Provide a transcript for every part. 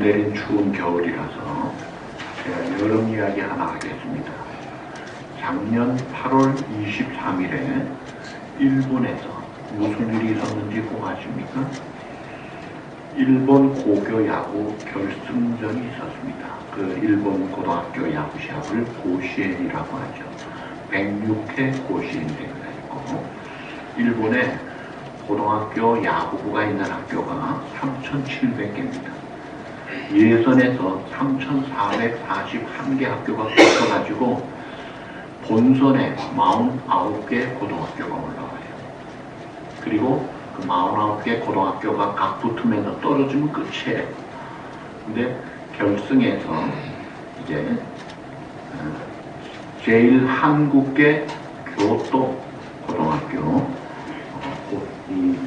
내린 추운 겨울이라서 제가 여름 이야기 하나 하겠습니다. 작년 8월 23일에 일본에서 무슨 일이 있었는지 꼭 아십니까? 일본 고교 야구 결승전이 있었습니다. 그 일본 고등학교 야구 시합을 고시엔이라고 하죠. 106회 고시엔 대회가 있고, 일본에 고등학교 야구부가 있는 학교가 3,700개입니다. 예선에서 3,441개 학교가 붙어가지고 본선에 49개 고등학교가 올라와요. 그리고 그 49개 고등학교가 각 붙으면서 떨어지면 끝이에요. 근데 결승에서 이제 제일 한국계 교토 고등학교 이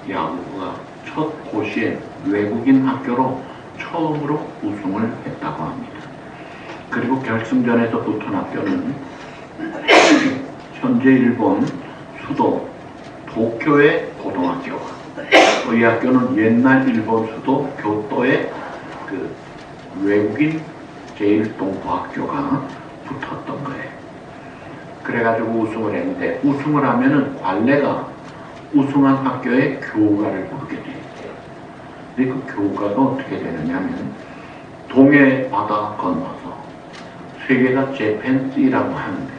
야구부가 첫 고시엔 외국인 학교로 처음으로 우승을 했다고 합니다. 그리고 결승전에서 붙은 학교는 현재 일본 수도 도쿄의 고등학교와 이 학교는 옛날 일본 수도 교토의 그 외국인 제1동부학교가 붙었던 거예요. 그래가지고 우승을 했는데, 우승을 하면은 관례가 우승한 학교의 교우가를 부르게 돼요. 근데 그 교우가가 어떻게 되느냐면, 동해 바다 건너서 세계가 재팬시라고 하는데,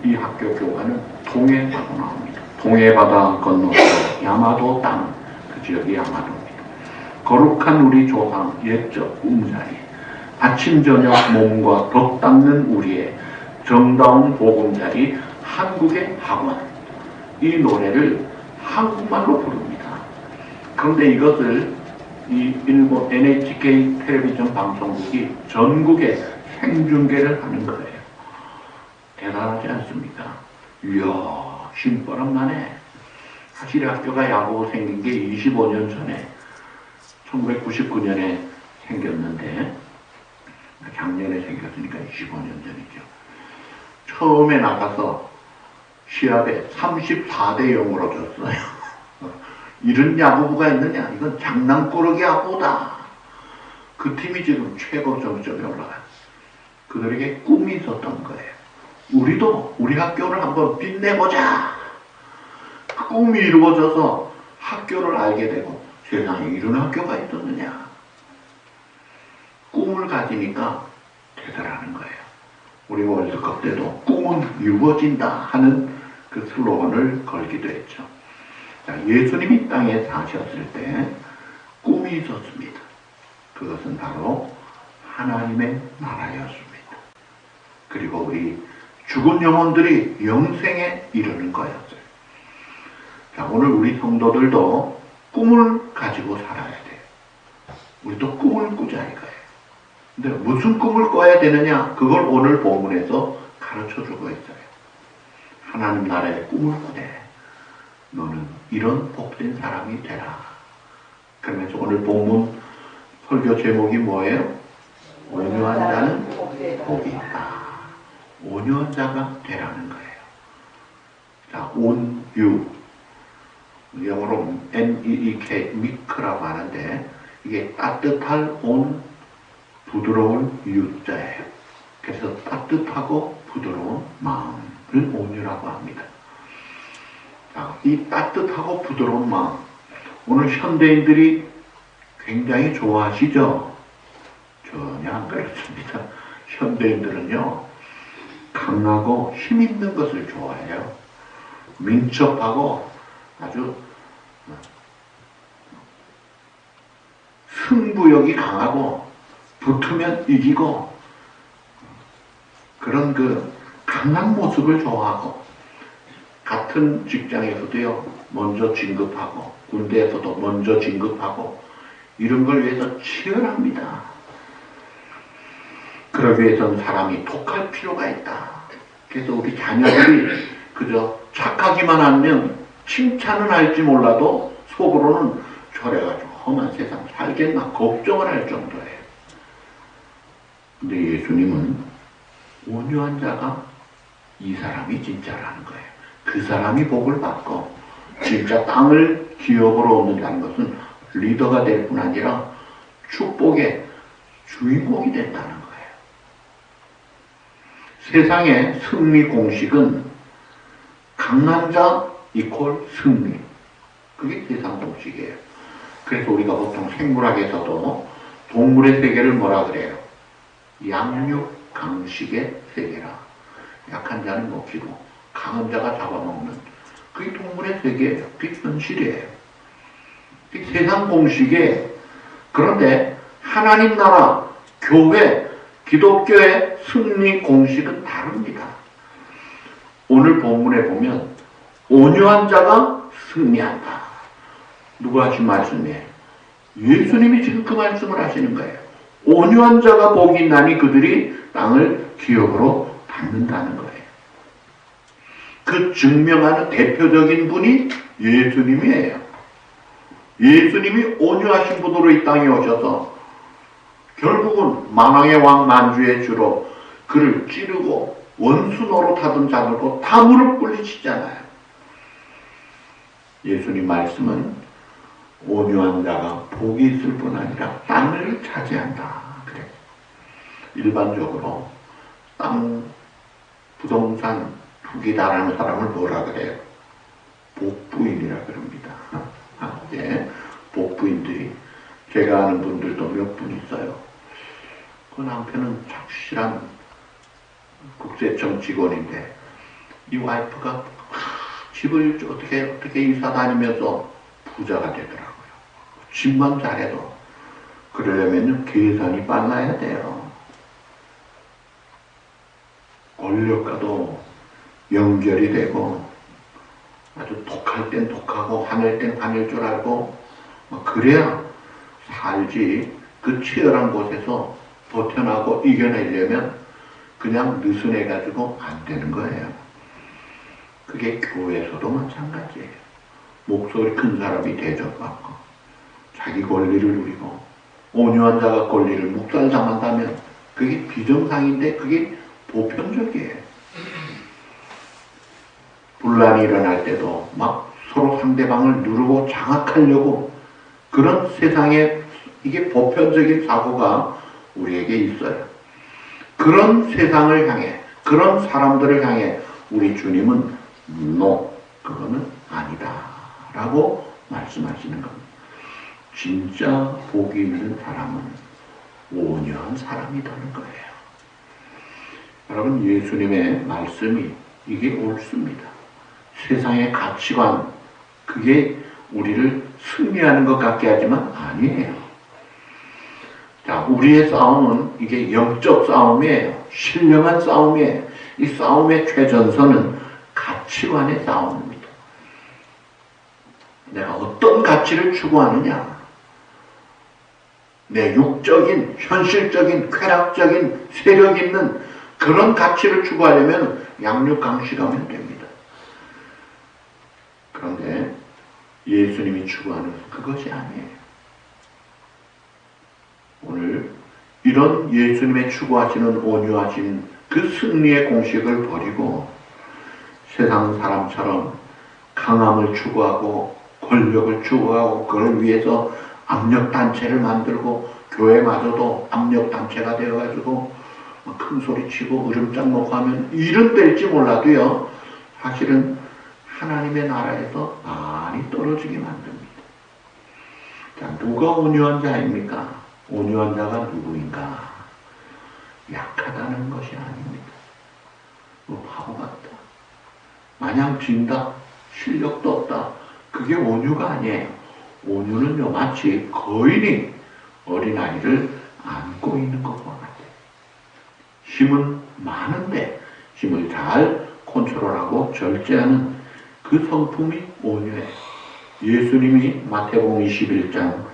이 학교 교우가는 동해바다로 나옵니다. 동해바다 건너서 야마도 땅, 그 지역이 야마도입니다. 거룩한 우리 조상 옛적 꿈자리, 아침 저녁 몸과 덧 닦는 우리의 정다운 보금자리 한국의 학원, 이 노래를 한국말로 부릅니다. 그런데 이것을 이 일본 NHK 텔레비전 방송국이 전국에 생중계를 하는 거예요. 대단하지 않습니까? 이야, 신바람 나네. 사실 학교가 야구부 생긴 게 25년 전에 1999년에 생겼는데, 작년에 생겼으니까 25년 전이죠. 처음에 나가서 시합에 34대 0으로 졌어요. 이런 야구부가 있느냐? 이건 장난꾸러기 야구다. 그 팀이 지금 최고 점수점에 올라가요. 그들에게 꿈이 있었던 거예요. 우리도 우리 학교를 한번 빛내보자. 그 꿈이 이루어져서 학교를 알게 되고, 세상에 이런 학교가 있었느냐. 꿈을 가지니까 되더라는 거예요. 우리 월드컵 때도 꿈은 이루어진다 하는 그 슬로건을 걸기도 했죠. 자, 예수님이 땅에 사셨을 때 꿈이 있었습니다. 그것은 바로 하나님의 나라였습니다. 그리고 우리 죽은 영혼들이 영생에 이르는 거였어요. 자, 오늘 우리 성도들도 꿈을 가지고 살아야 돼요. 우리도 꿈을 꾸자 이거예요. 근데 무슨 꿈을 꿔야 되느냐? 그걸 오늘 본문에서 가르쳐주고 있어요. 하나님 나라의 꿈을 꾸되 너는 이런 복된 사람이 되라. 그러면서 오늘 본문 설교 제목이 뭐예요? 온유한 자는 복이 있다. 온유한 자가 되라는 거예요. 자, 온유, 영어로 meek, meek라고 하는데, 이게 따뜻할 온, 부드러운 유자예요. 그래서 따뜻하고 부드러운 마음을 온유라고 합니다. 자, 이 따뜻하고 부드러운 마음, 오늘 현대인들이 굉장히 좋아하시죠? 전혀 안 그렇습니다. 현대인들은요, 강하고 힘있는 것을 좋아해요. 민첩하고 아주 승부욕이 강하고 붙으면 이기고 그런 그 강한 모습을 좋아하고, 같은 직장에서도요 먼저 진급하고 군대에서도 먼저 진급하고 이런 걸 위해서 치열합니다. 그러기 위해서는 사람이 독할 필요가 있다. 그래서 우리 자녀들이 그저 착하기만 하면 칭찬은 할지 몰라도 속으로는 저래가지고 험한 세상 살겠나 걱정을 할 정도예요. 근데 예수님은 온유한 자가 이 사람이 진짜라는 거예요. 그 사람이 복을 받고 진짜 땅을 기업으로 얻는다는 것은 리더가 될 뿐 아니라 축복의 주인공이 된다는 거예요. 세상의 승리 공식은 강한 자 이퀄 승리. 그게 세상 공식이에요. 그래서 우리가 보통 생물학에서도 동물의 세계를 뭐라 그래요? 양육강식의 세계라. 약한 자는 먹히고 강한 자가 잡아먹는, 그게 동물의 세계예요. 그게 현실이에요. 그게 세상 공식에, 그런데 하나님 나라, 교회, 기독교의 승리 공식은 다릅니다. 오늘 본문에 보면 온유한 자가 승리한다. 누가 하신 말씀이에요? 예수님이 지금 그 말씀을 하시는 거예요. 온유한 자가 복이 있나니 그들이 땅을 기업으로 받는다는 거예요. 그 증명하는 대표적인 분이 예수님이에요. 예수님이 온유하신 분으로 이 땅에 오셔서 결국은 만왕의 왕 만주의 주로 그를 찌르고 원수 노릇하던 자들고 다 무릎 꿇리시잖아요. 예수님 말씀은 온유한 자가 복이 있을 뿐 아니라 땅을 차지한다. 그래. 일반적으로 땅, 부동산, 투기다라는 사람을 뭐라 그래요? 복부인이라 그럽니다. 예, 복부인들이, 제가 아는 분들도 몇 분 있어요. 그 남편은 착실한 국세청 직원인데 이 와이프가 집을 어떻게 이사 다니면서 부자가 되더라고요. 집만 잘해도. 그러려면 계산이 빨라야 돼요. 권력과도 연결이 되고 아주 독할 땐 독하고 화낼 땐 화낼 줄 알고 그래야 살지. 그 치열한 곳에서 버텨나고 이겨내려면 그냥 느슨해가지고 안 되는 거예요. 그게 교회에서도 마찬가지예요. 목소리 큰 사람이 대접받고 자기 권리를 누리고 온유한 자가 권리를 묵살당한다면 그게 비정상인데 그게 보편적이에요. 분란이 일어날 때도 막 서로 상대방을 누르고 장악하려고, 그런 세상에 이게 보편적인 사고가 우리에게 있어요. 그런 세상을 향해, 그런 사람들을 향해 우리 주님은 no, 그거는 아니다 라고 말씀하시는 겁니다. 진짜 복이 있는 사람은 온유한 사람이라는 거예요. 여러분, 예수님의 말씀이 이게 옳습니다. 세상의 가치관, 그게 우리를 승리하는 것 같게 하지만 아니에요. 자, 우리의 싸움은 이게 영적 싸움이에요. 신령한 싸움이에요. 이 싸움의 최전선은 가치관의 싸움입니다. 내가 어떤 가치를 추구하느냐, 내 육적인, 현실적인, 쾌락적인, 세력 있는 그런 가치를 추구하려면 양육강식하면 됩니다. 그런데 예수님이 추구하는 그것이 아니에요. 오늘 이런 예수님의 추구하시는 온유하신 그 승리의 공식을 버리고 세상 사람처럼 강함을 추구하고 권력을 추구하고 그걸 위해서 압력단체를 만들고 교회마저도 압력단체가 되어가지고 큰 소리치고 으름장 놓고 하면 일은 될지 몰라도요, 사실은 하나님의 나라에서 많이 떨어지게 만듭니다. 자, 누가 온유한 자입니까? 온유한 자가 누구인가? 약하다는 것이 아닙니다. 바보 같다. 마냥 진다. 실력도 없다. 그게 온유가 아니에요. 온유는요, 마치 거인이 어린아이를 안고 있는 것과 같아요. 힘은 많은데 힘을 잘 컨트롤하고 절제하는 그 성품이 온유해요. 예수님이 마태복음 11장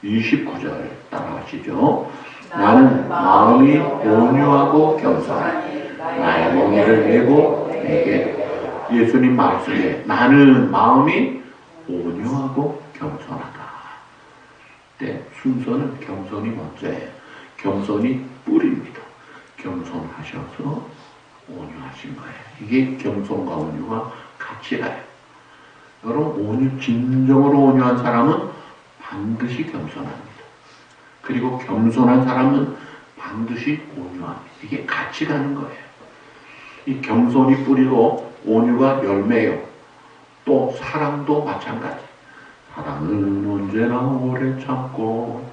29절 따라하시죠. 나는 마음이 온유하고 겸손하니 나의 멍에를 메고 내게. 예수님 말씀에 나는 마음이 온유하고 겸손하다. 네, 순서는 겸손이 먼저예요. 겸손이 뿌리입니다. 겸손하셔서 온유하신 거예요. 이게 겸손과 온유가 같이 가요. 여러분, 진정으로 온유한 사람은 반드시 겸손합니다. 그리고 겸손한 사람은 반드시 온유합니다. 이게 같이 가는 거예요. 이 겸손이 뿌리고 온유가 열매요. 또 사랑도 마찬가지. 사랑은 언제나 오래 참고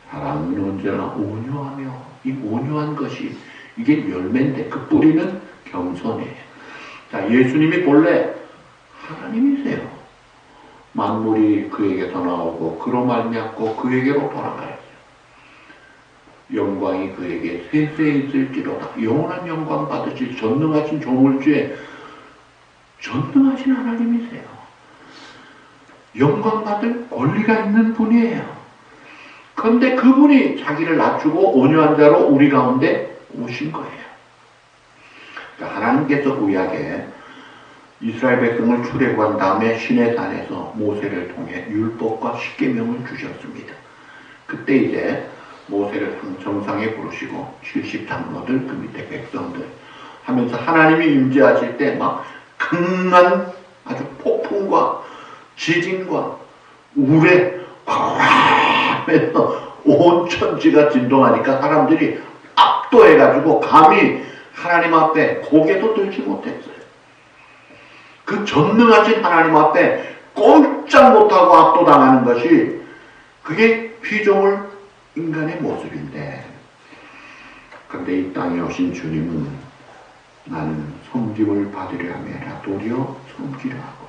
사랑은 언제나 온유하며, 이 온유한 것이 이게 열매인데 그 뿌리는 겸손이에요. 자, 예수님이 본래 하나님이세요. 만물이 그에게서 나오고 그로 말미암고 그에게로 돌아가요. 영광이 그에게 세세히 있을지로다. 영원한 영광 받으실 전능하신 조물주에 전능하신 하나님이세요. 영광 받을 권리가 있는 분이에요. 그런데 그분이 자기를 낮추고 온유한 자로 우리 가운데 오신 거예요. 그러니까 하나님께서 구약에 이스라엘 백성을 출애굽한 다음에 시내산에서 모세를 통해 율법과 십계명을 주셨습니다. 그때 이제 모세를 정상에 부르시고 70장로들 그 밑에 백성들 하면서 하나님이 임재하실 때 막 강한 아주 폭풍과 지진과 우레 하면서 온 천지가 진동하니까 사람들이 압도해가지고 감히 하나님 앞에 고개도 들지 못했어요. 그 전능하신 하나님 앞에 꼼짝 못하고 압도당하는 것이 그게 피조물 인간의 모습인데, 그런데 이 땅에 오신 주님은 나는 섬김을 받으려 함이라 도리어 섬기려 하고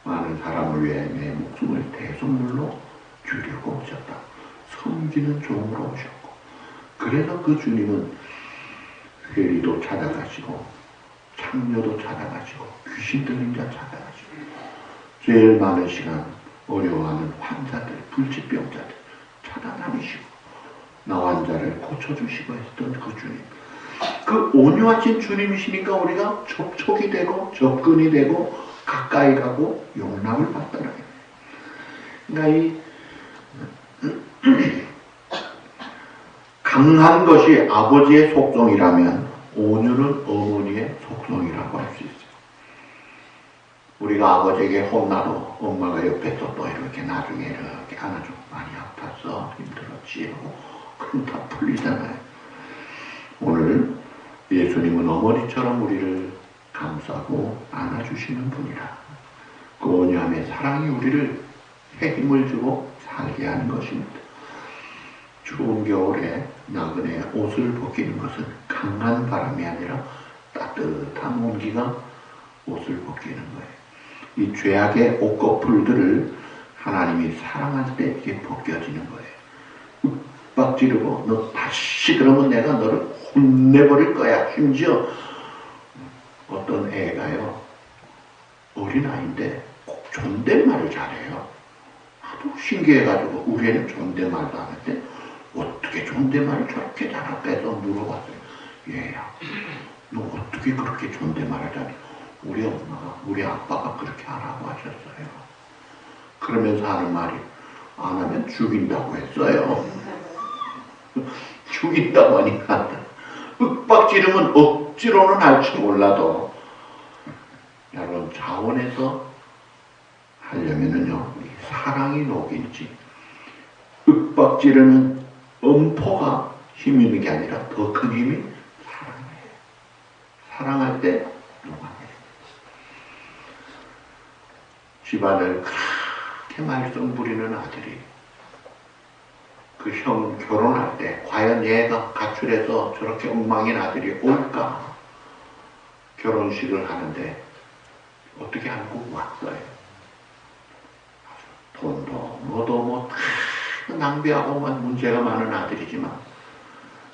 많은 사람을 위해 내 목숨을 대속물로 주려고 오셨다. 섬기는 종으로 오셨고, 그래서 그 주님은 회리도 찾아가시고 창녀도 찾아가시고 귀신 들린 자 찾아가시고 제일 많은 시간 어려워하는 환자들, 불치병자들 찾아다니시고 나환 자를 고쳐주시고 했던 그 주님, 그 온유하신 주님이시니까 우리가 접촉이 되고 접근이 되고 가까이 가고 용납을 받더라. 그러니까 이 강한 것이 아버지의 속성이라면 온유는 어머니의 속성이라고 할 수 있어요. 우리가 아버지에게 혼나도 엄마가 옆에서 또 이렇게 나중에 이렇게 안아주고 많이 아팠어, 힘들었지 하고 그럼 다 풀리잖아요. 오늘 예수님은 어머니처럼 우리를 감싸고 안아주시는 분이라. 그 온유함의 사랑이 우리를 힘을 주고 살게 하는 것입니다. 추운 겨울에 나그네 옷을 벗기는 것은 강한 바람이 아니라 따뜻한 온기가 옷을 벗기는 거예요. 이 죄악의 옷꺼풀들을 하나님이 사랑할 때 이게 벗겨지는 거예요. 윽박 지르고 너 다시 그러면 내가 너를 혼내버릴 거야. 심지어 어떤 애가요, 어린아이인데 꼭 존댓말을 잘해요. 하도 신기해가지고 우리 애는 존댓말도 안 했대. 어떻게 존댓말을 저렇게 잘할까 해서 물어봤어요. 얘야, 너 어떻게 그렇게 존댓말을 잘해? 우리 엄마가, 우리 아빠가 그렇게 하라고 하셨어요. 그러면서 하는 말이, 안 하면 죽인다고 했어요. 죽인다고 하니까 윽박 지르면 억지로는 할지 몰라도 여러분 자원에서 하려면은요 사랑이 녹인지, 윽박 지르는 엄포가 힘 있는 게 아니라 더 큰 힘이 사랑이에요. 사랑할 때 녹아내요. 집안을 그렇게 말썽 부리는 아들이 그 형 결혼할 때 과연 얘가 가출해서 저렇게 엉망인 아들이 올까? 결혼식을 하는데 어떻게 알고 왔어요. 돈도 뭐도 뭐 다 낭비하고만 문제가 많은 아들이지만,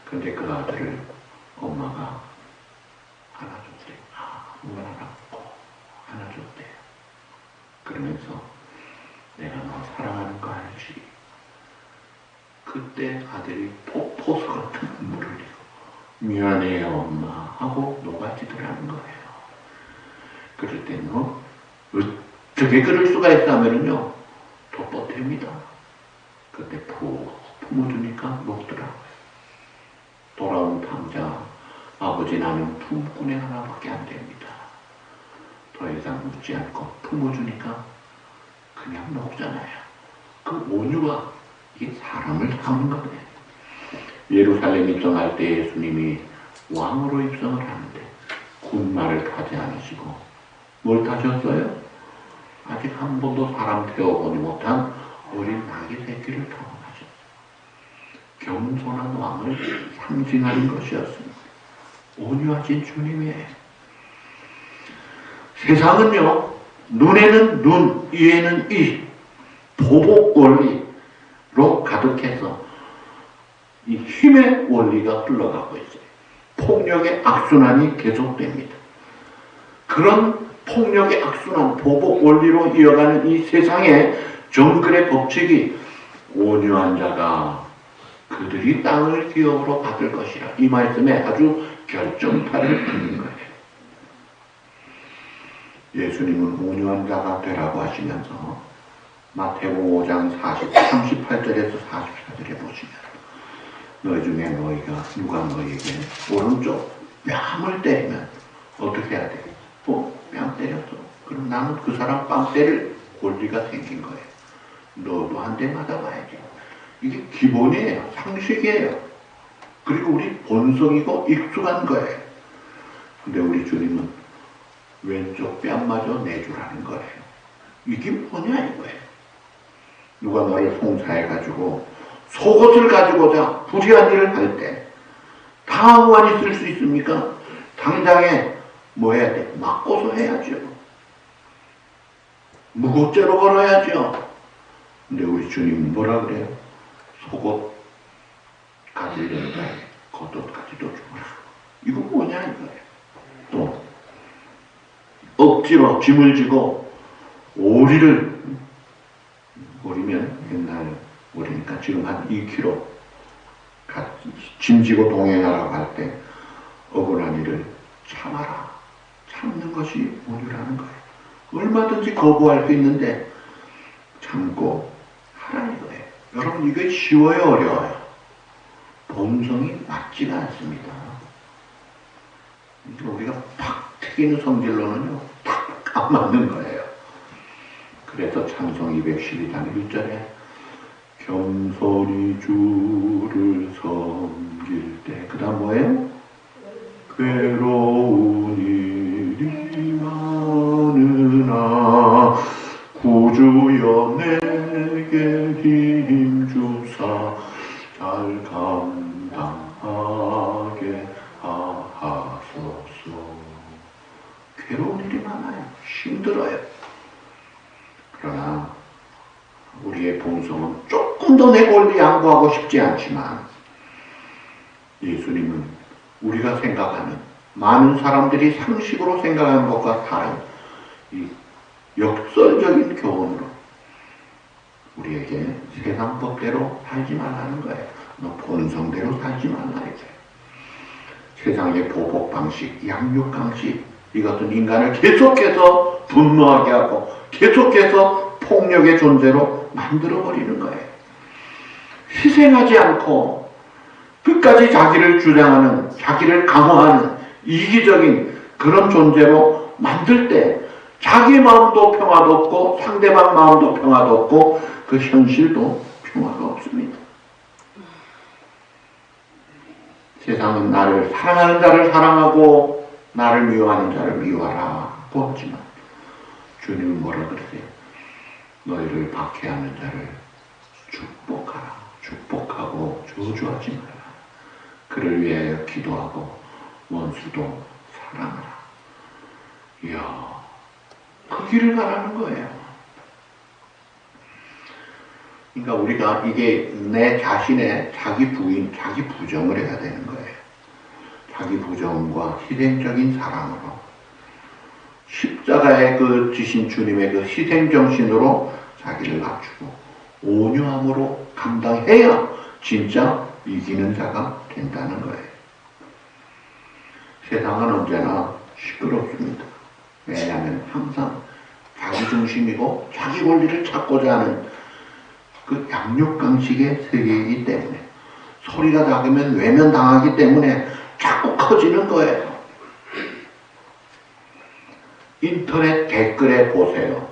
근데 그 아들을 엄마가 안아줬대요. 아무거나 안고 안아줬대요. 그러면서 내가 너 사랑하는 거 알지? 그때 아들이 폭포수 같은 눈물을 흘리고 미안해요 엄마 하고 녹아지더라는 거예요. 그럴 때 너 어떻게 그럴 수가 있어 하면은요 덮어댑니다. 그때 푹 품어주니까 녹더라고요. 돌아온 탕자, 아버지 나는 품꾼의 하나밖에 안 됩니다. 더 이상 묻지 않고 품어주니까 그냥 녹잖아요. 그 온유가 이게 사람을 삼는 거예요. 예루살렘 입성할 때 예수님이 왕으로 입성을 하는데 군말을 타지 않으시고 뭘 타셨어요? 아직 한 번도 사람 태워보지 못한 어린 나귀 새끼를 타고 가셨어요. 겸손한 왕을 상징하는 것이었습니다. 온유하신 주님이에요. 세상은요, 눈에는 눈, 이에는 이, 보복 원리로 가득해서 이 힘의 원리가 흘러가고 있어요. 폭력의 악순환이 계속됩니다. 그런 폭력의 악순환, 보복 원리로 이어가는 이 세상의 정글의 법칙이 온유한 자가 그들이 땅을 기업으로 받을 것이라. 이 말씀에 아주 결정타를 긋는 거예요. 예수님은 온유한 자가 되라고 하시면서 마태복음 5장 38절에서 44절에 보시면 너희 중에 누가 너희에게 오른쪽 뺨을 때리면 어떻게 해야 돼? 뺨 때렸어. 그럼 나는 그 사람 뺨 때릴 권리가 생긴 거예요. 너도 한 대 맞아봐야지. 이게 기본이에요. 상식이에요. 그리고 우리 본성이고 익숙한 거예요. 근데 우리 주님은 왼쪽 뺨마저 내주라는 거예요. 이게 뭐냐 이거예요. 누가 너를 송사해가지고 속옷을 가지고자 불의한 일을 할 때 당황이 있을 수 있습니까? 당장에 뭐 해야 돼? 맞고서 해야죠. 무고죄로 걸어야죠. 근데 우리 주님은 뭐라 그래요? 속옷 가지려다 겉옷까지도 주라. 이거 뭐냐 이거예요. 또 억지로 짐을 지고 오리면 옛날 오리니까 지금 한 2kg 짐지고 동행하라고 할 때 억울한 일을 참아라. 참는 것이 온유라는 거예요. 얼마든지 거부할 수 있는데 참고 하라 이거예요. 여러분 이게 쉬워요 어려워요? 본성이 맞지가 않습니다. 우리가 팍 튀기는 성질로는요 탁 안 맞는 거예요. 그래서 찬송 212장 1절에 겸손히 주를 섬길 때 그 다음 뭐예요? 괴로운 일이 많으나 구주여 내게 힘주사 잘 감당하게 하소서. 괴로운 일이 많아요. 힘들어요. 그러나 우리의 본성은 조금 더 내 권리 양보하고 싶지 않지만 예수님은 우리가 생각하는 많은 사람들이 상식으로 생각하는 것과 다른 이 역설적인 교훈으로 우리에게 세상 법대로 살지 말라는 거예요. 너 본성대로 살지 말라 이거예요. 세상의 보복 방식, 양육 방식 이것은 인간을 계속해서 분노하게 하고 계속해서 폭력의 존재로 만들어버리는 거예요. 희생하지 않고 끝까지 자기를 주장하는, 자기를 강화하는 이기적인 그런 존재로 만들 때 자기 마음도 평화도 없고 상대방 마음도 평화도 없고 그 현실도 평화가 없습니다. 세상은 나를 사랑하는 자를 사랑하고 나를 미워하는 자를 미워하라고 하지만 주님은 뭐라 그러세요? 너희를 박해하는 자를 축복하라. 축복하고 저주하지 마라. 그를 위하여 기도하고 원수도 사랑하라. 이야, 그 길을 가라는 거예요. 그러니까 우리가 이게 내 자신의 자기 부인, 자기 부정을 해야 되는 거예요. 자기 부정과 희생적인 사랑으로 십자가에 그 지신 주님의 그 희생정신으로 자기를 낮추고 온유함으로 감당해야 진짜 이기는 자가 된다는 거예요. 세상은 언제나 시끄럽습니다. 왜냐하면 항상 자기중심이고 자기 권리를 찾고자 하는 그 양육강식의 세계이기 때문에 소리가 작으면 외면당하기 때문에 자꾸 커지는 거예요. 인터넷 댓글에 보세요.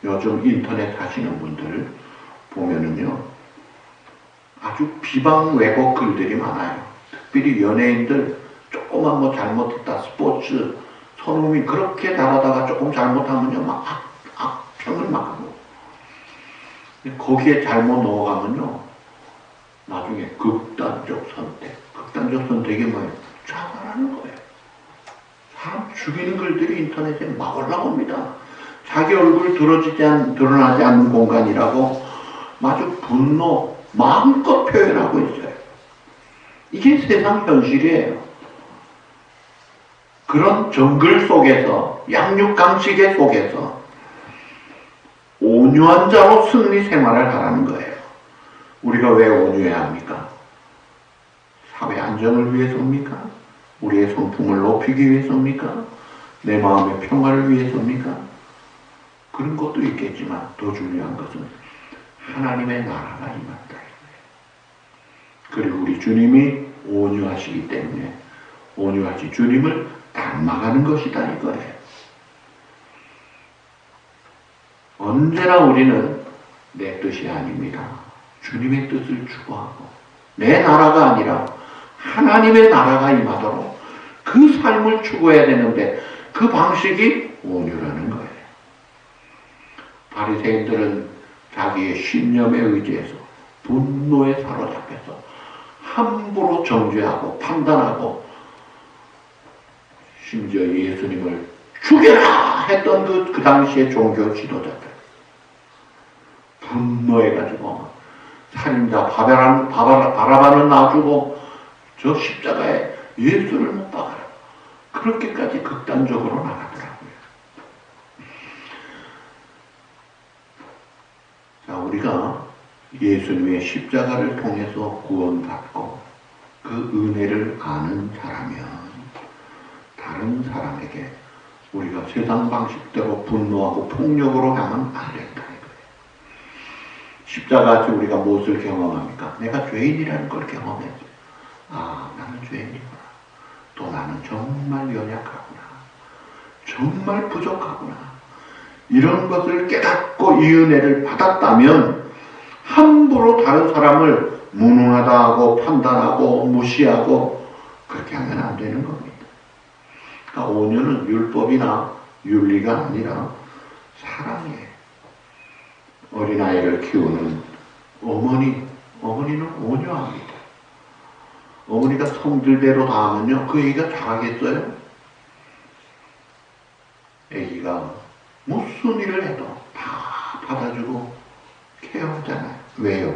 요즘 인터넷 하시는 분들 보면은요, 아주 비방 왜곡 글들이 많아요. 특별히 연예인들 조금만 뭐 잘못했다, 스포츠, 손흥민 그렇게 잘하다가 조금 잘못하면요, 막 악평을 막 하고. 거기에 잘못 넣어가면요, 나중에 극단적 선택이 뭐예요? 자살하는 거예요. 사람 죽이는 글들이 인터넷에 막 올라옵니다. 자기 얼굴 드러나지 않는 공간이라고 마주 분노, 마음껏 표현하고 있어요. 이게 세상 현실이에요. 그런 정글 속에서, 양육강식의 속에서 온유한 자로 승리 생활을 하라는 거예요. 우리가 왜 온유해야 합니까? 사회 안정을 위해서입니까? 우리의 성품을 높이기 위해서입니까? 내 마음의 평화를 위해서입니까? 그런 것도 있겠지만 더 중요한 것은 하나님의 나라가 임한다. 그리고 우리 주님이 온유하시기 때문에 온유하신 주님을 닮아가는 것이다 이거예요. 언제나 우리는 내 뜻이 아닙니다. 주님의 뜻을 추구하고 내 나라가 아니라 하나님의 나라가 임하도록 그 삶을 추구해야 되는데 그 방식이 온유라는 거예요. 바리새인들은 자기의 신념에 의지해서 분노에 사로잡혀서 함부로 정죄하고 판단하고 심지어 예수님을 죽여라 했던 그 당시의 종교 지도자들 분노해가지고 살인자 바라바는 놔주고 저 십자가에 예수를 못 박아라 그렇게까지 극단적으로 나가더라고요. 자, 우리가 예수님의 십자가를 통해서 구원받고 그 은혜를 아는 자라면 다른 사람에게 우리가 세상 방식대로 분노하고 폭력으로 하면 안 된다는 거예요. 십자가에서 우리가 무엇을 경험합니까? 내가 죄인이라는 걸 경험했어요. 아, 나는 죄인이구나. 또 나는 정말 연약하구나. 정말 부족하구나. 이런 것을 깨닫고 이 은혜를 받았다면 함부로 다른 사람을 무능하다 하고 판단하고 무시하고 그렇게 하면 안 되는 겁니다. 그러니까 온유는 율법이나 윤리가 아니라 사랑이에요. 어린아이를 키우는 어머니는 온유합니다. 어머니가 성질대로 다 하면요, 그 애기가 잘하겠어요? 애기가 무슨 일을 해도 다 받아주고 케어하잖아요. 왜요?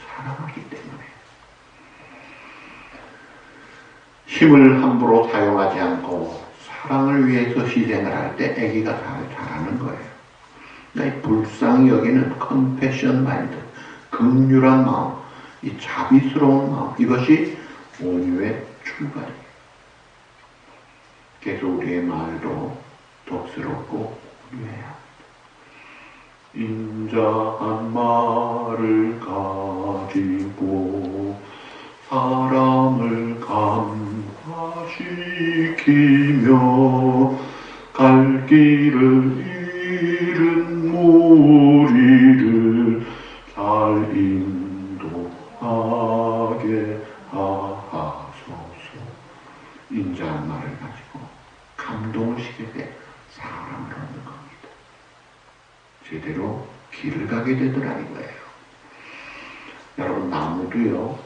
사랑하기 때문에. 힘을 함부로 사용하지 않고 사랑을 위해서 희생을 할 때 애기가 잘하는 거예요. 그러니까 이 불쌍히 여기는 컴패션 마인드, 긍휼한 마음, 이 자비스러운 마음, 이것이 온유의 출발이에요. 그래서 우리의 말도 덕스럽고 온유해야 합니다. 인자한 말을 가지고 사람을 감화시키며 갈 길을 잃은 무리를 잘 인도하게 하소서. 인자한 말을 가지고 감동을 시키게 사람을 얻는 겁니다. 제대로 길을 가게 되더라는 거예요. 여러분, 나무도요,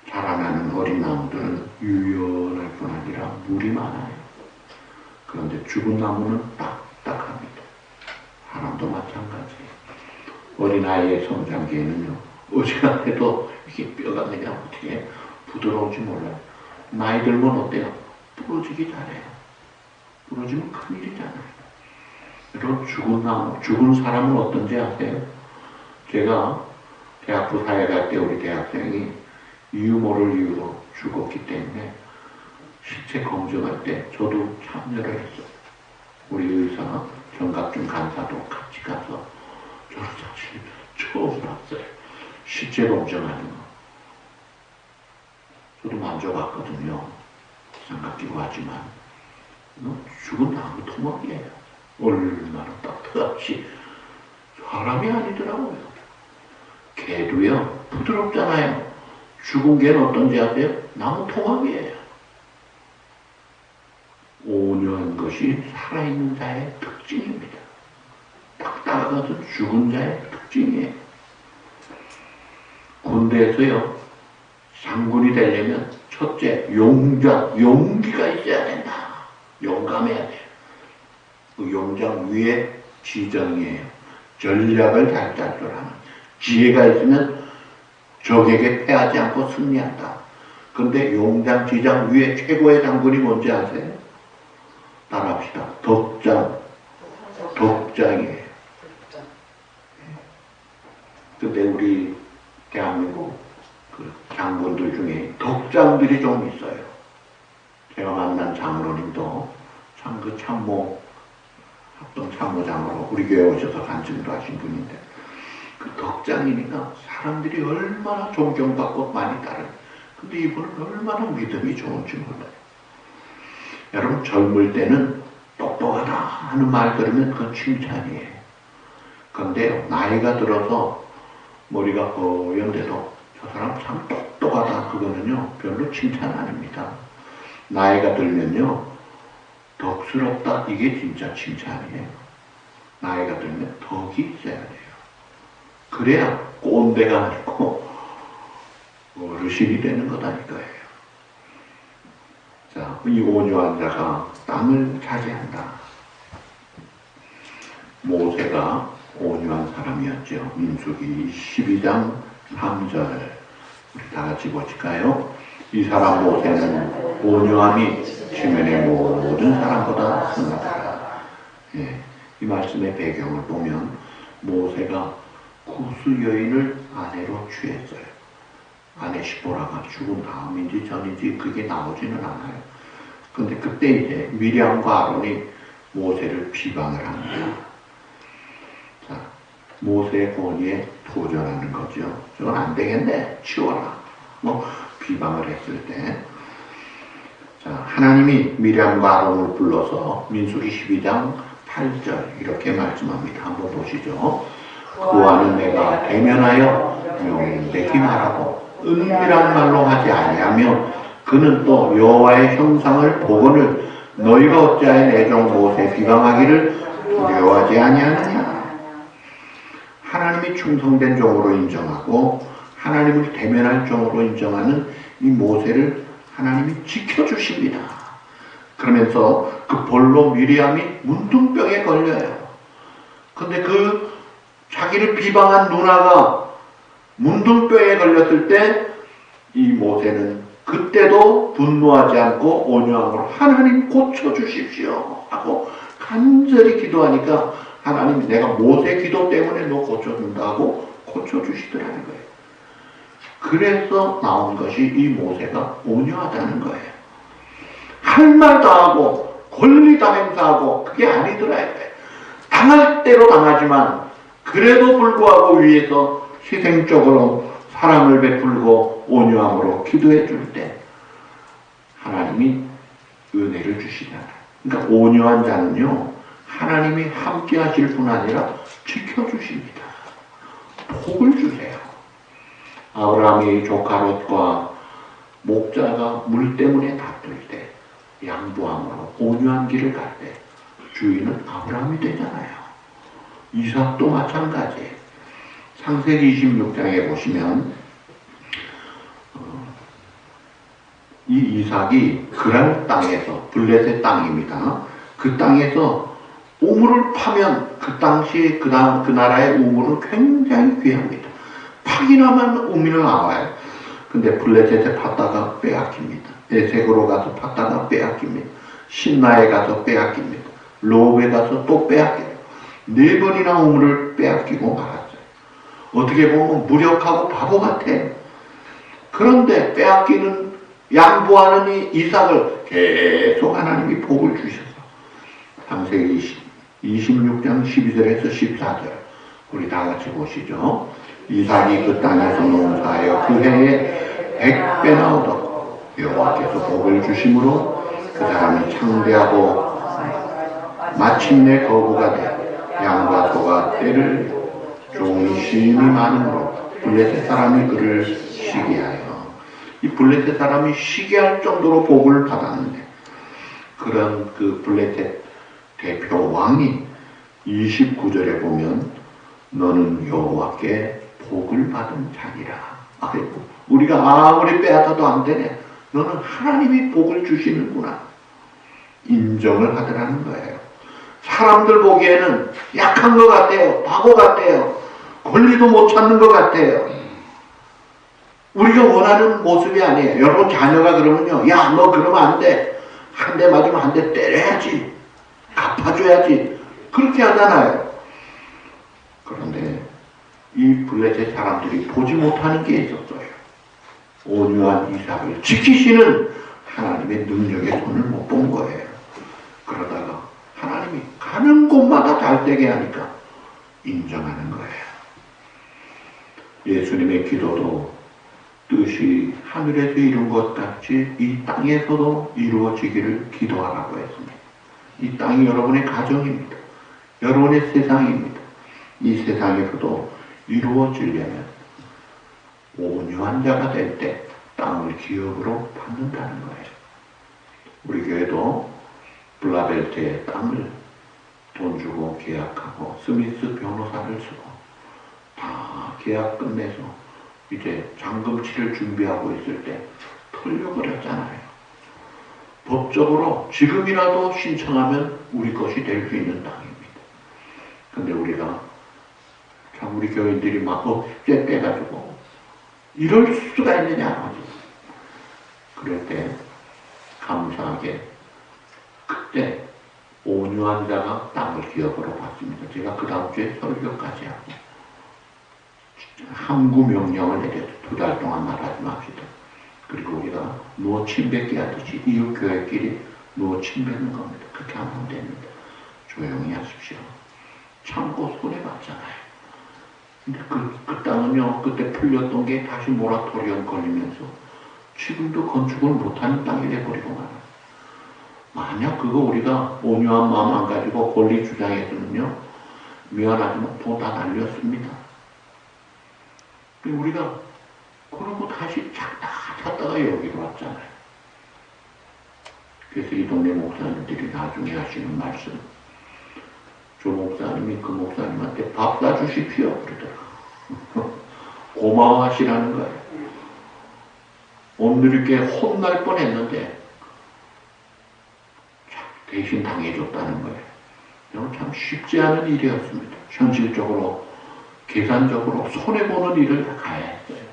자라나는 어린 나무들은 유연할 뿐 아니라 물이 많아요. 그런데 죽은 나무는 딱딱합니다. 사람도 마찬가지예요. 어린아이의 성장기에는요, 어지간해도 이게 뼈가 그냥 어떻게 부드러운지 몰라요. 나이 들면 어때요? 부러지기 잘해요. 부러지면 큰일이잖아요. 그리고 죽은 사람은 어떤지 아세요? 제가 대학부 사회 갈 때 우리 대학생이 이유 모를 이유로 죽었기 때문에 시체 검증할 때 저도 참여를 했어요. 우리 의사 정갑준 간사도 같이 가서 저는 사실 처음 봤어요. 시체 검증하는 거. 저도 만져봤거든요. 삼각기고 하지만 죽은 나무 토막이에요. 얼마나 따뜻하지. 사람이 아니더라고요. 개도요 부드럽잖아요. 죽은 개는 어떤지 아세요? 나무 토막이에요. 온유한 것이 살아있는 자의 특징입니다. 딱딱한 죽은 자의 특징이에요. 군대에서요 장군이 되려면 첫째 용기가 있어야 된다. 용감해야 돼요. 그 용장 위에 지정이에요. 전략을 잘 짤 줄 아는 지혜가 있으면 적에게 패하지 않고 승리한다. 그런데 용장 지장 위에 최고의 장군이 뭔지 아세요? 따라합시다. 덕장이에요. 근데 우리 대한민국 그 장군들 중에 덕장들이 좀 있어요. 제가 만난 장로님도 참 그 합동 참모장으로 우리 교회 오셔서 간증도 하신 분인데 그 덕장이니까 사람들이 얼마나 존경받고 많이 따라요. 근데 이분은 얼마나 믿음이 좋은지 몰라요. 여러분 젊을 때는 똑똑하다 하는 말 들으면 그건 칭찬이에요. 그런데 나이가 들어서 머리가 허연데도 저 사람 참 똑똑하다 그거는요 별로 칭찬 아닙니다. 나이가 들면요 덕스럽다 이게 진짜 칭찬이에요. 나이가 들면 덕이 있어야 돼요. 그래야 꼰대가 아니고 어르신이 되는 거다니까요. 자, 이 온유한 자가 땅을 차지한다. 모세가 온유한 사람이었죠. 민수기 12장 3절 우리 다 같이 보실까요? 이 사람 모세는 온유함이 지면의 모든 사람보다 선하더라. 예, 이 말씀의 배경을 보면 모세가 구스 여인을 아내로 취했어요. 아내 시보라가 죽은 다음인지 전인지 그게 나오지는 않아요. 근데 그때 이제 미리암과 아론이 모세를 비방을 합니다. 자, 모세의 권위에 도전하는 거죠. 저건 안 되겠네. 치워라. 뭐 비방을 했을 때 자, 하나님이 미리암과 아론을 불러서 민수기 12장 8절 이렇게 말씀합니다. 한번 보시죠. 그와는 내가 대면하여 명백히 말하고 은밀한 말로 하지 아니하며 그는 또 여호와의 형상을 보거늘 너희가 어찌하여 내 종 모세 비방하기를 두려워하지 아니하느냐. 하나님이 충성된 종으로 인정하고 하나님을 대면할 종으로 인정하는 이 모세를 하나님이 지켜주십니다. 그러면서 그 볼로 미리암이 문둥병에 걸려요. 근데 그 자기를 비방한 누나가 문둥병에 걸렸을 때 이 모세는 그때도 분노하지 않고 온유함으로 하나님 고쳐주십시오 하고 간절히 기도하니까 하나님 내가 모세 기도 때문에 너 고쳐준다고 고쳐주시더라는 거예요. 그래서 나온 것이 이 모세가 온유하다는 거예요. 할 말 다 하고 권리 다 행사하고 그게 아니더라요. 당할 대로 당하지만 그래도 불구하고 위에서 희생적으로 사랑을 베풀고 온유함으로 기도해 줄 때 하나님이 은혜를 주시잖아요. 그러니까 온유한 자는요 하나님이 함께 하실 뿐 아니라 지켜주십니다. 복을 주세요. 아브라함이 조카 롯과 목자가 물 때문에 다툴 때 양보함으로 온유한 길을 갈 때 주인은 아브라함이 되잖아요. 이삭도 마찬가지예요. 창세기 26장에 보시면 이 이삭이 그랄 땅에서 블레셋 땅입니다. 그 땅에서 우물을 파면 그 당시 그 나라의 우물은 굉장히 귀합니다. 파기나면 우물이 나와요. 근데 블레셋에 팠다가 빼앗깁니다. 에색으로 가서 팠다가 빼앗깁니다. 신나에 가서 빼앗깁니다. 로브에 가서 또 빼앗깁니다. 4번이나 우물을 빼앗기고 말았어요. 어떻게 보면 무력하고 바보 같아요. 그런데 빼앗기는 양보하는 이 이삭을 계속 하나님이 복을 주셔서 창세기 26장 12절에서 14절 우리 다 같이 보시죠. 이삭이 그 땅에서 농사하여 그 해에 100배나 얻었고 여호와께서 복을 주심으로 그 사람이 창대하고 마침내 거부가 되어 양과 소가 때를 종이 심히 많으므로 블레셋 사람이 그를 시기하여. 이 블레셋 사람이 시기할 정도로 복을 받았는데, 그런 그 블레셋 대표 왕이 29절에 보면 너는 여호와께 복을 받은 자니라. 아이고, 우리가 아무리 빼앗아도 안 되네. 너는 하나님이 복을 주시는구나. 인정을 하더라는 거예요. 사람들 보기에는 약한 것 같아요. 바보 같아요. 권리도 못 찾는 것 같아요. 우리가 원하는 모습이 아니에요. 여러분 자녀가 그러면요, 야, 너 그러면 안 돼. 한 대 맞으면 한 대 때려야지. 갚아줘야지. 그렇게 하잖아요. 그런데 이 블레셋 사람들이 보지 못하는 게 있었어요. 온유한 이삭을 지키시는 하나님의 능력의 손을 못 본 거예요. 그러다가 하나님이 가는 곳마다 잘되게 하니까 인정하는 거예요. 예수님의 기도도 뜻이 하늘에서 이룬 것 같이 이 땅에서도 이루어지기를 기도하라고 했습니다. 이 땅이 여러분의 가정입니다. 여러분의 세상입니다. 이 세상에서도 이루어지려면 온유한 자가 될 때 땅을 기업으로 받는다는 거예요. 우리 교회도 블라벨트의 땅을 돈 주고 계약하고 스미스 변호사를 쓰고 다 계약 끝내서 이제 잔금치를 준비하고 있을 때 털려버렸잖아요. 법적으로 지금이라도 신청하면 우리 것이 될 수 있는 땅입니다. 근데 우리가 참 우리 교인들이 막 억제 빼가지고 이럴 수가 있느냐. 그럴 때 감사하게 그때 온유한 자가 땅을 기업으로 받습니다. 제가 그 다음 주에 설교까지 하고 항구 명령을 내려서 2달 동안 말하지 맙시다. 그리고 우리가 누워 침뱉게 하듯이 이웃 교회끼리 누워 침뱉는 겁니다. 그렇게 하면 됩니다. 조용히 하십시오. 참고 손해봤잖아요. 근데 그 땅은요, 그때 풀렸던 게 다시 모라토리엄 걸리면서 지금도 건축을 못하는 땅이 돼버리고 말아요. 만약 그거 우리가 온유한 마음 안 가지고 권리 주장했으면요, 미안하지만 돈 다 날렸습니다. 우리가 그러고 다시 찾다가 여기로 왔잖아요. 그래서 이 동네 목사님들이 나중에 하시는 말씀, 조 목사님이 그 목사님한테 밥 사주십시오 그러더라고요. 고마워하시라는 거예요. 오늘 이렇게 혼날 뻔했는데 대신 당해줬다는 거예요. 참 쉽지 않은 일이었습니다. 현실적으로 계산적으로 손해보는 일을 다 가야 했어요.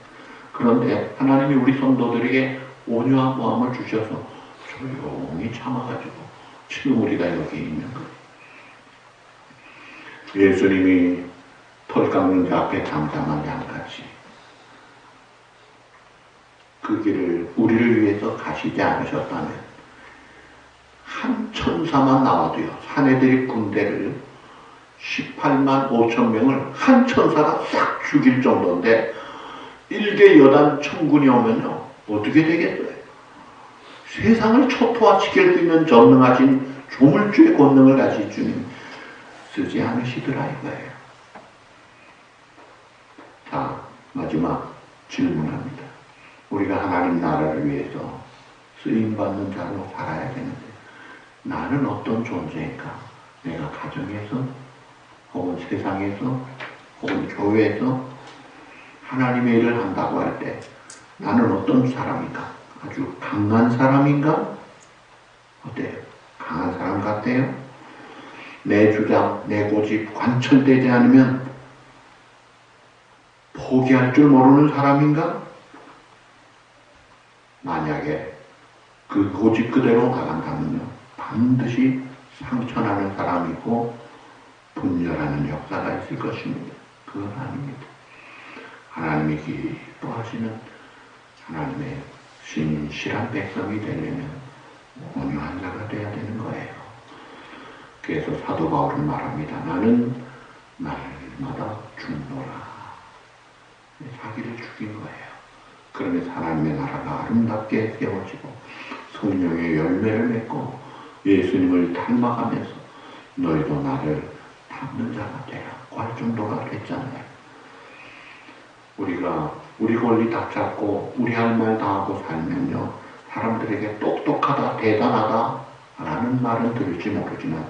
그런데 하나님이 우리 성도들에게 온유한 마음을 주셔서 조용히 참아가지고 지금 우리가 여기 있는 거예요. 예수님이 털 깎는 자 앞에 잠잠한 양같이 그 길을 우리를 위해서 가시지 않으셨다면 한 천사만 나와도요, 사내들의 군대를 18만 5천 명을 한 천사가 싹 죽일 정도인데 일개 여단 천군이 오면요 어떻게 되겠어요? 세상을 초토화시킬 수 있는 전능하신 조물주의 권능을 가진 주님 쓰지 않으시더라 이거예요. 자, 마지막 질문합니다. 우리가 하나님 나라를 위해서 쓰임받는 자로 살아야 되는데 나는 어떤 존재인가? 내가 가정에서 혹은 세상에서 혹은 교회에서 하나님의 일을 한다고 할 때 나는 어떤 사람인가? 아주 강한 사람인가? 어때요? 강한 사람 같아요? 내 주장, 내 고집 관철되지 않으면 포기할 줄 모르는 사람인가? 만약에 그 고집 그대로 나간다면요 반드시 상처나는 사람이고 분열하는 역사가 있을 것입니다. 그건 아닙니다. 하나님이 기뻐하시는 하나님의 신실한 백성이 되려면 온유한 자가 되어야 되는 거예요. 그래서 사도 바울은 말합니다. 나는 날마다 죽노라. 자기를 죽인 거예요. 그러면서 하나님의 나라가 아름답게 세워지고 성령의 열매를 맺고 예수님을 닮아가면서 너희도 나를 닮는 자가 되라고 할 정도가 됐잖아요. 우리가 우리 권리 다 찾고 우리 할 말 다 하고 살면요, 사람들에게 똑똑하다, 대단하다 라는 말은 들을지 모르지만,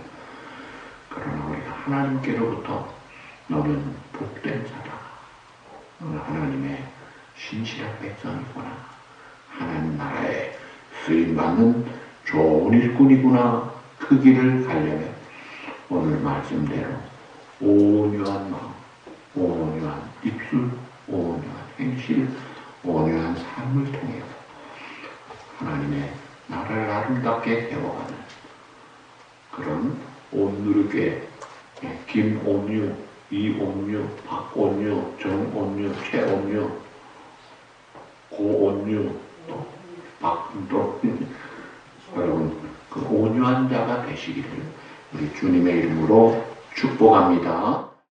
그러나 우리가 하나님께로부터 너는 복된 자다, 너는 하나님의 신실한 백성이구나, 하나님 나라에 쓰임받는 좋은 일꾼이구나, 그 길을 가려면 오늘 말씀대로 온유한 마음, 온유한 입술, 온유한 행실, 온유한 삶을 통해서 하나님의 나라를 아름답게 세워가는 그런 온누르게, 김온유, 이온유, 박온유, 정온유, 최온유, 고온유, 또 박도 여러분, 그 온유한 자가 되시기를 우리 주님의 이름으로 축복합니다.